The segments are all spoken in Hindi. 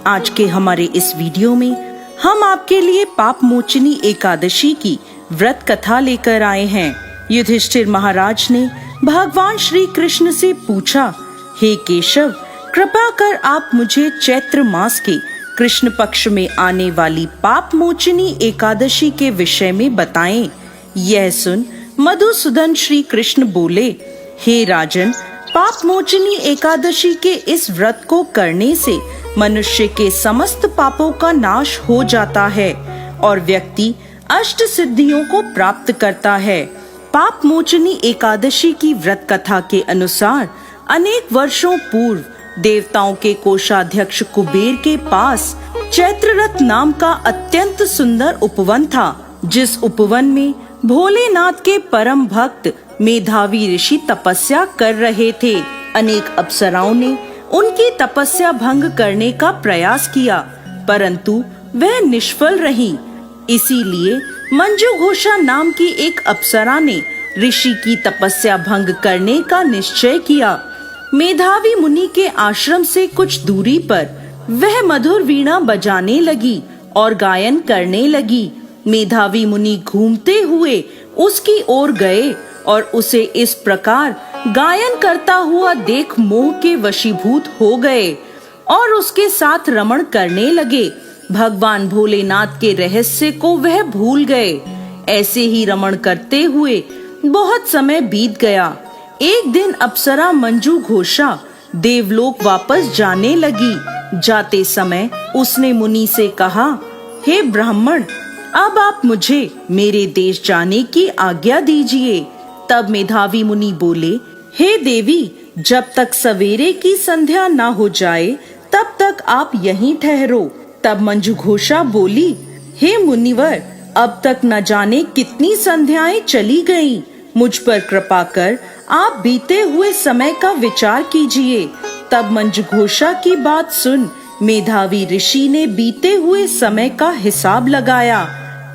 आज के हमारे इस वीडियो में हम आपके लिए पाप मोचनी एकादशी की व्रत कथा लेकर आए हैं। युधिष्ठिर महाराज ने भगवान श्री कृष्ण से पूछा, हे केशव, कृपा कर आप मुझे चैत्र मास के कृष्ण पक्ष में आने वाली पाप मोचनी एकादशी के विषय में बताएं। यह सुन मधुसूदन श्री कृष्ण बोले, हे राजन, पाप मोचनी एकादशी के इस व्रत को करने से मनुष्य के समस्त पापों का नाश हो जाता है और व्यक्ति अष्ट सिद्धियों को प्राप्त करता है। पाप मोचनी एकादशी की व्रत कथा के अनुसार अनेक वर्षों पूर्व देवताओं के कोषाध्यक्ष कुबेर के पास चैत्ररथ नाम का अत्यंत सुंदर उपवन था, जिस उपवन में भोलेनाथ के परम भक्त मेधावी ऋषि तपस्या कर रहे थे। अनेक अप्सराओं ने उनकी तपस्या भंग करने का प्रयास किया, परंतु वह निष्फल रही। इसीलिए मंजू घोषा नाम की एक अप्सरा ने ऋषि की तपस्या भंग करने का निश्चय किया। मेधावी मुनि के आश्रम से कुछ दूरी पर वह मधुर वीणा बजाने लगी और गायन करने लगी। मेधावी मुनि घूमते हुए उसकी ओर गए और उसे इस प्रकार गायन करता हुआ देख मोह के वशीभूत हो गए और उसके साथ रमण करने लगे। भगवान भोलेनाथ के रहस्य को वह भूल गए। ऐसे ही रमण करते हुए बहुत समय बीत गया। एक दिन अप्सरा मंजू घोषा देवलोक वापस जाने लगी। जाते समय उसने मुनि से कहा, हे ब्राह्मण, अब आप मुझे मेरे देश जाने की आज्ञा दीजिए। तब मेधावी मुनि बोले, हे देवी, जब तक सवेरे की संध्या न हो जाए तब तक आप यहीं ठहरो। तब मंजू घोषा बोली, हे मुनिवर, अब तक न जाने कितनी संध्याएं चली गईं। मुझ पर कृपा कर आप बीते हुए समय का विचार कीजिए। तब मंजू घोषा की बात सुन मेधावी ऋषि ने बीते हुए समय का हिसाब लगाया।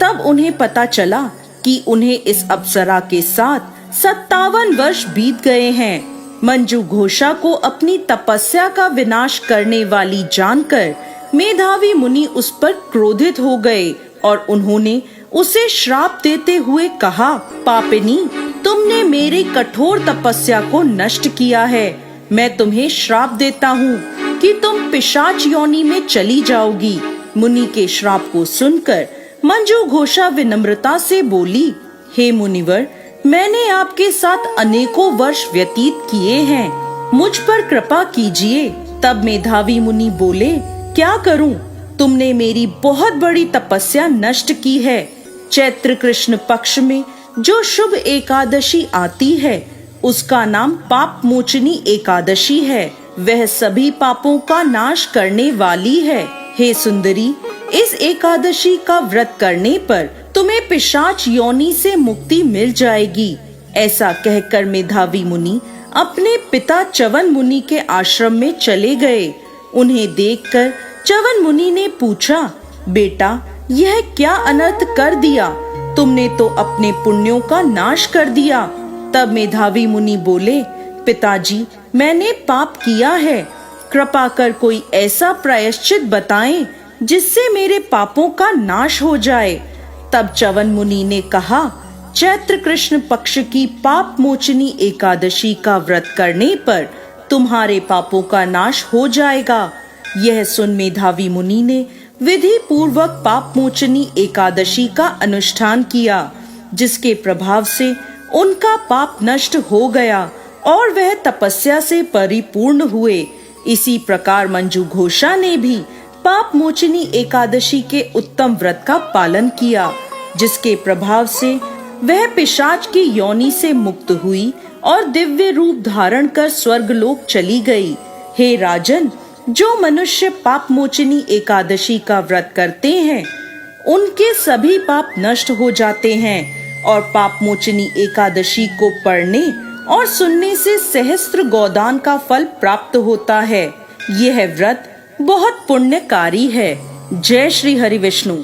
तब उन्हें पता चला कि उन्हें इस अप्सरा के साथ 57 वर्ष बीत गए हैं। मंजू घोषा को अपनी तपस्या का विनाश करने वाली जानकर मेधावी मुनि उस पर क्रोधित हो गए और उन्होंने उसे श्राप देते हुए कहा, पापिनी, तुमने मेरी कठोर तपस्या को नष्ट किया है। मैं तुम्हें श्राप देता हूँ कि तुम पिशाच योनि में चली जाओगी। मुनि के श्राप को सुनकर मंजू घोषा विनम्रता से बोली, हे मुनिवर, मैंने आपके साथ अनेकों वर्ष व्यतीत किए हैं, मुझ पर कृपा कीजिए। तब मेधावी मुनि बोले, क्या करूं? तुमने मेरी बहुत बड़ी तपस्या नष्ट की है। चैत्र कृष्ण पक्ष में जो शुभ एकादशी आती है उसका नाम पाप मोचनी एकादशी है। वह सभी पापों का नाश करने वाली है। हे सुंदरी, इस एकादशी का व्रत करने पर तुम्हें पिशाच योनि से मुक्ति मिल जाएगी। ऐसा कहकर मेधावी मुनि अपने पिता च्यवन मुनि के आश्रम में चले गए। उन्हें देखकर च्यवन मुनि ने पूछा, बेटा, यह क्या अनर्थ कर दिया? तुमने तो अपने पुण्यों का नाश कर दिया। तब मेधावी मुनि बोले, पिताजी, मैंने पाप किया है। कृपा कर कोई ऐसा प्रायश्चित बताएं जिससे मेरे पापों का नाश हो जाए। तब च्यवन मुनि ने कहा, चैत्र कृष्ण पक्ष की पाप मोचनी एकादशी का व्रत करने पर तुम्हारे पापों का नाश हो जाएगा। यह सुन मेधावी मुनि ने विधि पूर्वक पाप मोचनी एकादशी का अनुष्ठान किया, जिसके प्रभाव से उनका पाप नष्ट हो गया और वह तपस्या से परिपूर्ण हुए। इसी प्रकार मंजू घोषा ने भी पाप मोचनी एकादशी के उत्तम व्रत का पालन किया, जिसके प्रभाव से वह पिशाच की योनि से मुक्त हुई और दिव्य रूप धारण कर स्वर्गलोक चली गई। हे राजन, जो मनुष्य पाप मोचनी एकादशी का व्रत करते हैं उनके सभी पाप नष्ट हो जाते हैं और पाप मोचनी एकादशी को पढ़ने और सुनने से सहस्त्र गोदान का फल प्राप्त होता है। यह व्रत बहुत पुण्यकारी है। जय श्री हरि विष्णु।